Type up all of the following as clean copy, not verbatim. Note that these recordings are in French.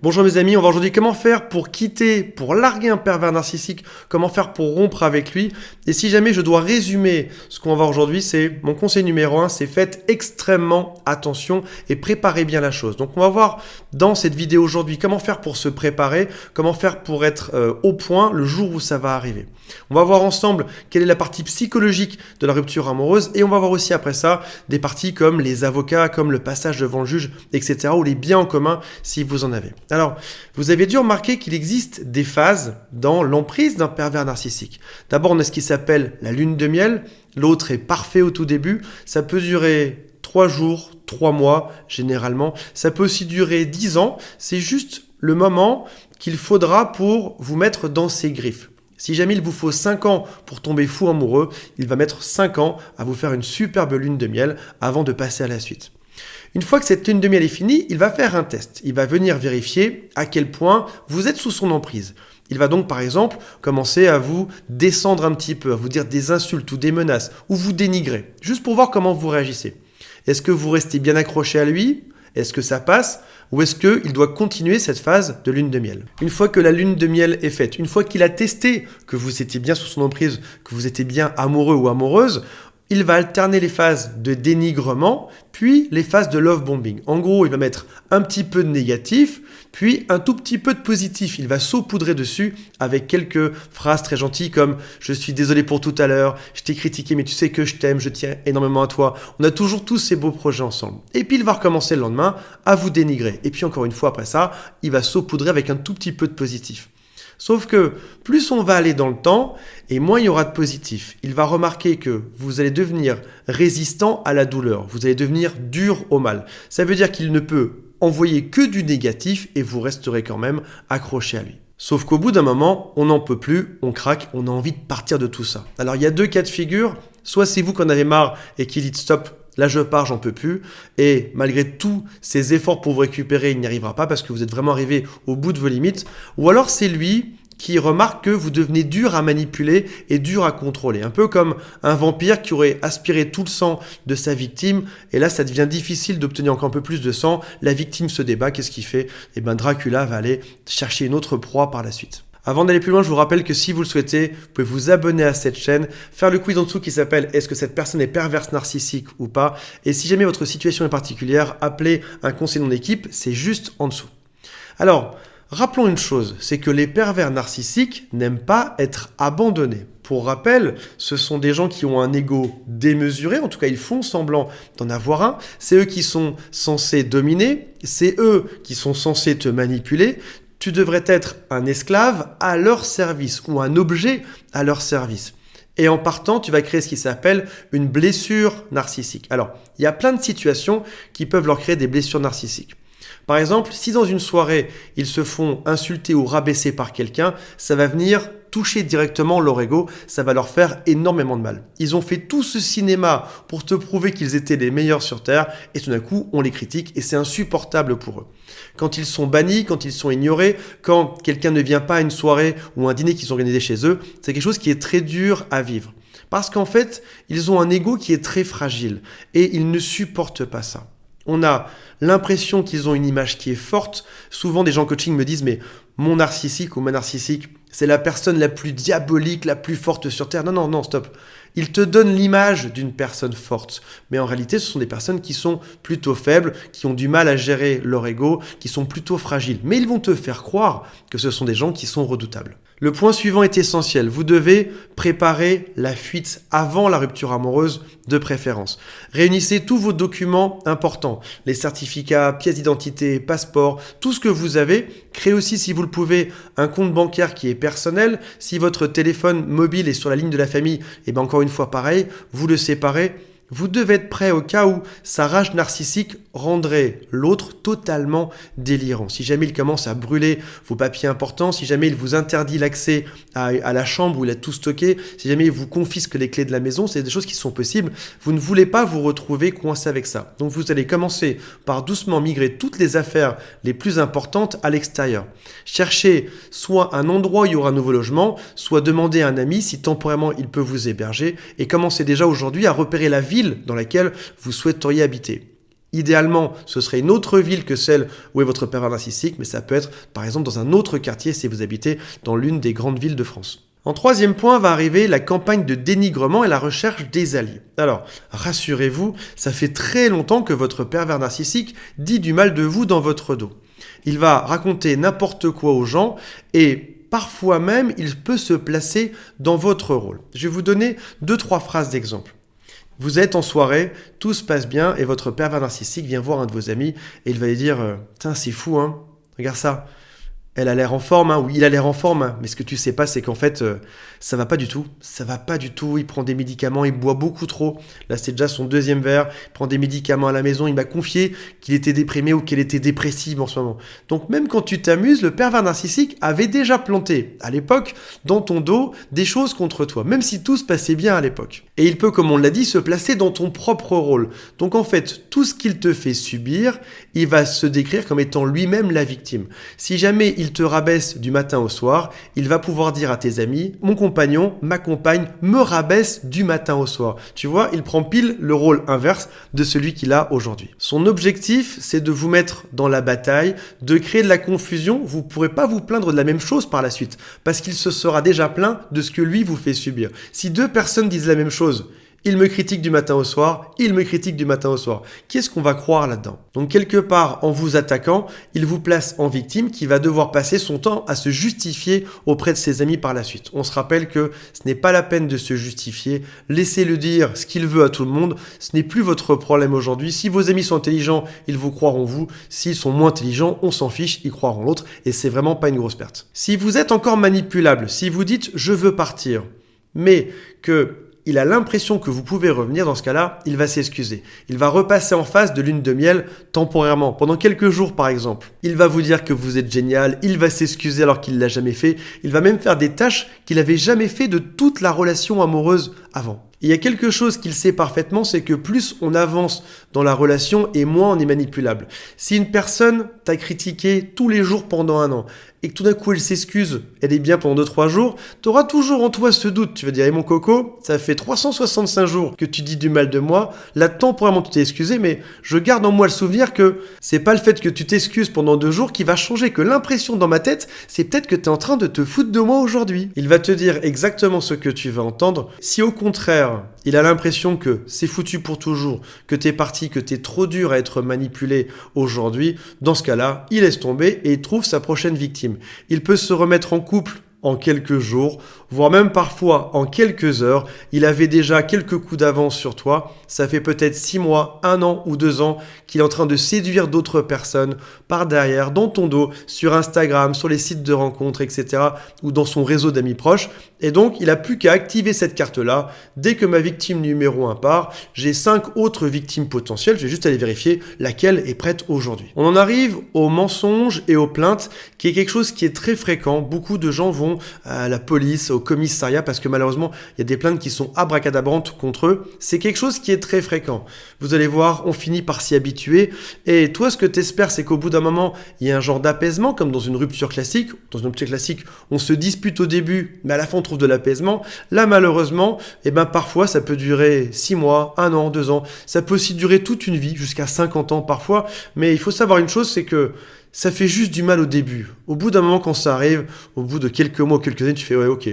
Bonjour mes amis, on va aujourd'hui comment faire pour pour larguer un pervers narcissique, comment faire pour rompre avec lui. Et si jamais je dois résumer ce qu'on va voir aujourd'hui, c'est mon conseil numéro 1, c'est faites extrêmement attention et préparez bien la chose. Donc on va voir dans cette vidéo aujourd'hui comment faire pour se préparer, comment faire pour être au point le jour où ça va arriver. On va voir ensemble quelle est la partie psychologique de la rupture amoureuse et on va voir aussi après ça des parties comme les avocats, comme le passage devant le juge, etc. ou les biens en commun si vous en avez. Alors, vous avez dû remarquer qu'il existe des phases dans l'emprise d'un pervers narcissique. D'abord, on a ce qui s'appelle la lune de miel. L'autre est parfait au tout début. Ça peut durer 3 jours, 3 mois généralement. Ça peut aussi durer 10 ans. C'est juste le moment qu'il faudra pour vous mettre dans ses griffes. Si jamais il vous faut 5 ans pour tomber fou amoureux, il va mettre 5 ans à vous faire une superbe lune de miel avant de passer à la suite. Une fois que cette lune de miel est finie, il va faire un test. Il va venir vérifier à quel point vous êtes sous son emprise. Il va donc par exemple commencer à vous descendre un petit peu, à vous dire des insultes ou des menaces, ou vous dénigrer, juste pour voir comment vous réagissez. Est-ce que vous restez bien accroché à lui ? Est-ce que ça passe ? Ou est-ce qu'il doit continuer cette phase de lune de miel ? Une fois que la lune de miel est faite, une fois qu'il a testé que vous étiez bien sous son emprise, que vous étiez bien amoureux ou amoureuse, il va alterner les phases de dénigrement, puis les phases de love bombing. En gros, il va mettre un petit peu de négatif, puis un tout petit peu de positif. Il va saupoudrer dessus avec quelques phrases très gentilles comme « Je suis désolé pour tout à l'heure, je t'ai critiqué, mais tu sais que je t'aime, je tiens énormément à toi. » On a toujours tous ces beaux projets ensemble. Et puis, il va recommencer le lendemain à vous dénigrer. Et puis, encore une fois, après ça, il va saupoudrer avec un tout petit peu de positif. Sauf que plus on va aller dans le temps et moins il y aura de positif. Il va remarquer que vous allez devenir résistant à la douleur. Vous allez devenir dur au mal. Ça veut dire qu'il ne peut envoyer que du négatif et vous resterez quand même accroché à lui. Sauf qu'au bout d'un moment, on n'en peut plus, on craque, on a envie de partir de tout ça. Alors il y a 2 cas de figure. Soit c'est vous qui en avez marre et qui dites stop. Là, je pars, j'en peux plus. Et malgré tous ces efforts pour vous récupérer, il n'y arrivera pas parce que vous êtes vraiment arrivé au bout de vos limites. Ou alors, c'est lui qui remarque que vous devenez dur à manipuler et dur à contrôler. Un peu comme un vampire qui aurait aspiré tout le sang de sa victime. Et là, ça devient difficile d'obtenir encore un peu plus de sang. La victime se débat. Qu'est-ce qu'il fait ? Eh bien, Dracula va aller chercher une autre proie par la suite. Avant d'aller plus loin, je vous rappelle que si vous le souhaitez, vous pouvez vous abonner à cette chaîne, faire le quiz en dessous qui s'appelle « Est-ce que cette personne est perverse narcissique ou pas ?» Et si jamais votre situation est particulière, appelez un conseiller de mon équipe, c'est juste en dessous. Alors, rappelons une chose, c'est que les pervers narcissiques n'aiment pas être abandonnés. Pour rappel, ce sont des gens qui ont un ego démesuré, en tout cas ils font semblant d'en avoir un, c'est eux qui sont censés dominer, c'est eux qui sont censés te manipuler. Tu devrais être un esclave à leur service ou un objet à leur service. Et en partant, tu vas créer ce qui s'appelle une blessure narcissique. Alors, il y a plein de situations qui peuvent leur créer des blessures narcissiques. Par exemple, si dans une soirée, ils se font insulter ou rabaisser par quelqu'un, ça va venir toucher directement leur ego, ça va leur faire énormément de mal. Ils ont fait tout ce cinéma pour te prouver qu'ils étaient les meilleurs sur Terre et tout d'un coup, on les critique et c'est insupportable pour eux. Quand ils sont bannis, quand ils sont ignorés, quand quelqu'un ne vient pas à une soirée ou un dîner qu'ils ont organisé chez eux, c'est quelque chose qui est très dur à vivre. Parce qu'en fait, ils ont un ego qui est très fragile et ils ne supportent pas ça. On a l'impression qu'ils ont une image qui est forte. Souvent, des gens en coaching me disent « Mais mon narcissique ou ma narcissique, c'est la personne la plus diabolique, la plus forte sur Terre. » Non, stop. Ils te donnent l'image d'une personne forte. Mais en réalité, ce sont des personnes qui sont plutôt faibles, qui ont du mal à gérer leur ego, qui sont plutôt fragiles. Mais ils vont te faire croire que ce sont des gens qui sont redoutables. Le point suivant est essentiel. Vous devez préparer la fuite avant la rupture amoureuse de préférence. Réunissez tous vos documents importants, les certificats, pièces d'identité, passeport, tout ce que vous avez. Créez aussi, si vous le pouvez, un compte bancaire qui est personnel. Si votre téléphone mobile est sur la ligne de la famille, et bien encore une fois pareil, vous le séparez. Vous devez être prêt au cas où sa rage narcissique rendrait l'autre totalement délirant. Si jamais il commence à brûler vos papiers importants, si jamais il vous interdit l'accès à la chambre où il a tout stocké, si jamais il vous confisque les clés de la maison, c'est des choses qui sont possibles. Vous ne voulez pas vous retrouver coincé avec ça. Donc vous allez commencer par doucement migrer toutes les affaires les plus importantes à l'extérieur. Cherchez soit un endroit où il y aura un nouveau logement, soit demandez à un ami si temporairement il peut vous héberger et commencez déjà aujourd'hui à repérer la ville dans laquelle vous souhaiteriez habiter. Idéalement, ce serait une autre ville que celle où est votre pervers narcissique, mais ça peut être par exemple dans un autre quartier si vous habitez dans l'une des grandes villes de France. En troisième point va arriver la campagne de dénigrement et la recherche des alliés. Alors, rassurez-vous, ça fait très longtemps que votre pervers narcissique dit du mal de vous dans votre dos. Il va raconter n'importe quoi aux gens et parfois même, il peut se placer dans votre rôle. Je vais vous donner 2-3 phrases d'exemple. Vous êtes en soirée, tout se passe bien et votre pervers narcissique vient voir un de vos amis et il va lui dire « Tiens, c'est fou, hein, regarde ça. Elle a l'air en forme, hein. Oui, il a l'air en forme, hein. Mais ce que tu sais pas, c'est qu'en fait, ça va pas du tout. Ça va pas du tout. Il prend des médicaments, il boit beaucoup trop. Là, c'est déjà son 2e verre. Il prend des médicaments à la maison. Il m'a confié qu'il était déprimé ou qu'elle était dépressive en ce moment. Donc, même quand tu t'amuses, le pervers narcissique avait déjà planté, à l'époque, dans ton dos, des choses contre toi, même si tout se passait bien à l'époque. Et il peut, comme on l'a dit, se placer dans ton propre rôle. Donc, en fait, tout ce qu'il te fait subir, il va se décrire comme étant lui-même la victime. Si jamais il te rabaisse du matin au soir, il va pouvoir dire à tes amis, mon compagnon, ma compagne me rabaisse du matin au soir. Tu vois, il prend pile le rôle inverse de celui qu'il a aujourd'hui. Son objectif, c'est de vous mettre dans la bataille, de créer de la confusion. Vous ne pourrez pas vous plaindre de la même chose par la suite, parce qu'il se sera déjà plaint de ce que lui vous fait subir. Si 2 personnes disent la même chose, il me critique du matin au soir, il me critique du matin au soir. Qu'est-ce qu'on va croire là-dedans? Donc quelque part, en vous attaquant, il vous place en victime qui va devoir passer son temps à se justifier auprès de ses amis par la suite. On se rappelle que ce n'est pas la peine de se justifier. Laissez-le dire ce qu'il veut à tout le monde. Ce n'est plus votre problème aujourd'hui. Si vos amis sont intelligents, ils vous croiront vous. S'ils sont moins intelligents, on s'en fiche, ils croiront l'autre. Et c'est vraiment pas une grosse perte. Si vous êtes encore manipulable, si vous dites « je veux partir », mais que il a l'impression que vous pouvez revenir, dans ce cas-là, il va s'excuser. Il va repasser en face de lune de miel temporairement, pendant quelques jours par exemple. Il va vous dire que vous êtes génial, il va s'excuser alors qu'il ne l'a jamais fait. Il va même faire des tâches qu'il n'avait jamais fait de toute la relation amoureuse avant. Il y a quelque chose qu'il sait parfaitement, c'est que plus on avance dans la relation et moins on est manipulable. Si une personne t'a critiqué tous les jours pendant 1 an et que tout d'un coup elle s'excuse, elle est bien pendant 2-3 jours, tu auras toujours en toi ce doute. Tu vas dire, mon coco, ça fait 365 jours que tu dis du mal de moi, là temporairement tu t'es excusé, mais je garde en moi le souvenir que c'est pas le fait que tu t'excuses pendant 2 jours qui va changer, que l'impression dans ma tête, c'est peut-être que tu es en train de te foutre de moi aujourd'hui. Il va te dire exactement ce que tu vas entendre. Si au contraire, il a l'impression que c'est foutu pour toujours, que t'es parti, que t'es trop dur à être manipulé aujourd'hui, dans ce cas-là, il laisse tomber et il trouve sa prochaine victime. Il peut se remettre en couple en quelques jours, voire même parfois en quelques heures. Il avait déjà quelques coups d'avance sur toi. Ça fait peut-être 6 mois, 1 an ou 2 ans qu'il est en train de séduire d'autres personnes par derrière, dans ton dos, sur Instagram, sur les sites de rencontres, etc. ou dans son réseau d'amis proches. Et donc, il n'a plus qu'à activer cette carte-là. Dès que ma victime numéro 1 part, j'ai 5 autres victimes potentielles. Je vais juste aller vérifier laquelle est prête aujourd'hui. On en arrive aux mensonges et aux plaintes, qui est quelque chose qui est très fréquent. Beaucoup de gens vont à la police, au commissariat, parce que malheureusement, il y a des plaintes qui sont abracadabrantes contre eux. C'est quelque chose qui est très fréquent. Vous allez voir, on finit par s'y habituer. Et toi, ce que tu espères, c'est qu'au bout d'un moment, il y a un genre d'apaisement, comme dans une rupture classique. Dans une rupture classique, on se dispute au début, mais à la fin, on trouve de l'apaisement. Là, malheureusement, parfois, ça peut durer 6 mois, 1 an, 2 ans. Ça peut aussi durer toute une vie, jusqu'à 50 ans parfois. Mais il faut savoir une chose, c'est que ça fait juste du mal au début. Au bout d'un moment, quand ça arrive, au bout de quelques mois ou quelques années, tu fais ouais, ok,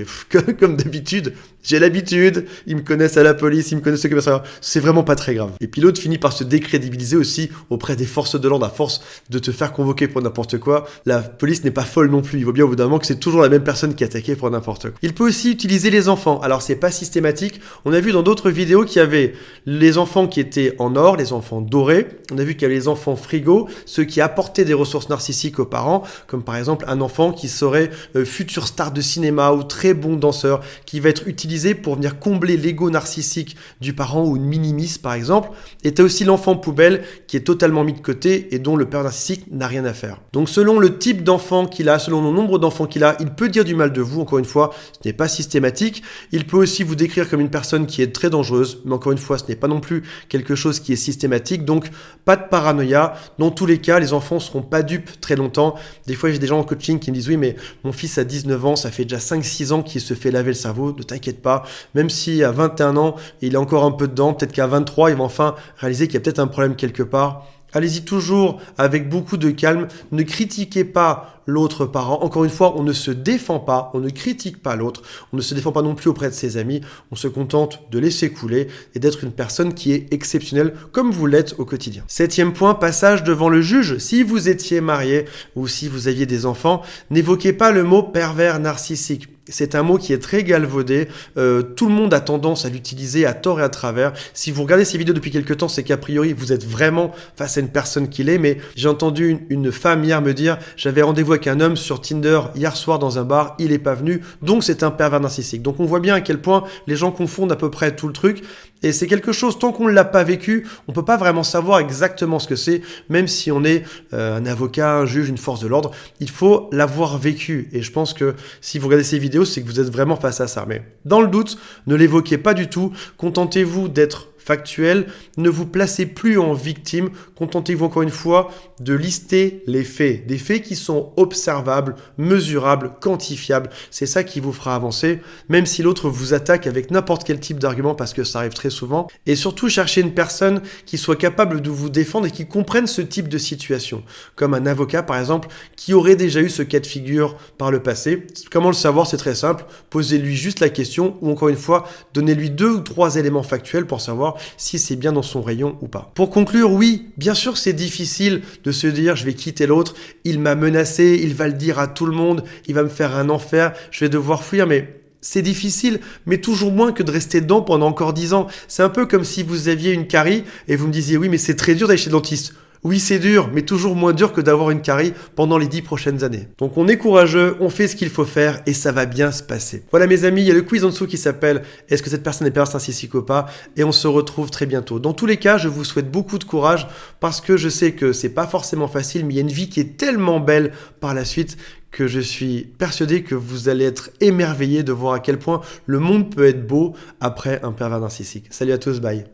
comme d'habitude, j'ai l'habitude, ils me connaissent à la police, ils me connaissent au commissariat, c'est vraiment pas très grave. Et puis l'autre finit par se décrédibiliser aussi auprès des forces de l'ordre à force de te faire convoquer pour n'importe quoi. La police n'est pas folle non plus, il vaut bien au bout d'un moment que c'est toujours la même personne qui est attaquée pour n'importe quoi. Il peut aussi utiliser les enfants. Alors c'est pas systématique, on a vu dans d'autres vidéos qu'il y avait les enfants qui étaient en or, les enfants dorés, on a vu qu'il y avait les enfants frigo, ceux qui apportaient des ressources narcissiques aux parents, comme par exemple un enfant qui serait futur star de cinéma ou très bon danseur, qui va être utilisé pour venir combler l'ego narcissique du parent ou une minimise par exemple. Et tu as aussi l'enfant poubelle qui est totalement mis de côté et dont le père narcissique n'a rien à faire. Donc selon le type d'enfant qu'il a, selon le nombre d'enfants qu'il a, il peut dire du mal de vous, encore une fois, ce n'est pas systématique. Il peut aussi vous décrire comme une personne qui est très dangereuse, mais encore une fois, ce n'est pas non plus quelque chose qui est systématique, donc pas de paranoïa. Dans tous les cas, les enfants ne seront pas dupes très longtemps. Des fois, j'ai des gens en coaching qui me disent « Oui, mais mon fils a 19 ans, ça fait déjà 5-6 ans qu'il se fait laver le cerveau. Ne t'inquiète panique pas. Même si à 21 ans, il a encore un peu dedans, peut-être qu'à 23, il va enfin réaliser qu'il y a peut-être un problème quelque part. Allez-y toujours avec beaucoup de calme. Ne critiquez pas l'autre parent. Encore une fois, on ne se défend pas, on ne critique pas l'autre, on ne se défend pas non plus auprès de ses amis. On se contente de laisser couler et d'être une personne qui est exceptionnelle comme vous l'êtes au quotidien. 7e point, passage devant le juge. Si vous étiez marié ou si vous aviez des enfants, n'évoquez pas le mot pervers narcissique. C'est un mot qui est très galvaudé. Tout le monde a tendance à l'utiliser à tort et à travers. Si vous regardez ces vidéos depuis quelques temps, c'est qu'a priori, vous êtes vraiment face à une personne qui l'est. Mais j'ai entendu une femme hier me dire « J'avais rendez-vous avec un homme sur Tinder hier soir dans un bar, il n'est pas venu, donc c'est un pervers narcissique. » Donc on voit bien à quel point les gens confondent à peu près tout le truc. Et c'est quelque chose, tant qu'on ne l'a pas vécu, on ne peut pas vraiment savoir exactement ce que c'est, même si on est un avocat, un juge, une force de l'ordre. Il faut l'avoir vécu. Et je pense que si vous regardez ces vidéos, c'est que vous êtes vraiment face à ça. Mais dans le doute, ne l'évoquez pas du tout. Contentez-vous d'être factuel. Ne vous placez plus en victime. Contentez-vous encore une fois de lister les faits. Des faits qui sont observables, mesurables, quantifiables. C'est ça qui vous fera avancer, même si l'autre vous attaque avec n'importe quel type d'argument, parce que ça arrive très souvent. Et surtout, cherchez une personne qui soit capable de vous défendre et qui comprenne ce type de situation. Comme un avocat, par exemple, qui aurait déjà eu ce cas de figure par le passé. Comment le savoir? C'est très simple. Posez-lui juste la question ou encore une fois, donnez-lui 2 ou 3 éléments factuels pour savoir si c'est bien dans son rayon ou pas. Pour conclure, oui, bien sûr c'est difficile de se dire je vais quitter l'autre, il m'a menacé, il va le dire à tout le monde, il va me faire un enfer, je vais devoir fuir, mais c'est difficile, mais toujours moins que de rester dedans pendant encore 10 ans. C'est un peu comme si vous aviez une carie et vous me disiez oui mais c'est très dur d'aller chez le dentiste. Oui, c'est dur, mais toujours moins dur que d'avoir une carie pendant les 10 prochaines années. Donc on est courageux, on fait ce qu'il faut faire et ça va bien se passer. Voilà mes amis, il y a le quiz en dessous qui s'appelle « Est-ce que cette personne est perverse narcissique ou pas ?» et on se retrouve très bientôt. Dans tous les cas, je vous souhaite beaucoup de courage parce que je sais que c'est pas forcément facile, mais il y a une vie qui est tellement belle par la suite que je suis persuadé que vous allez être émerveillés de voir à quel point le monde peut être beau après un pervers narcissique. Salut à tous, bye.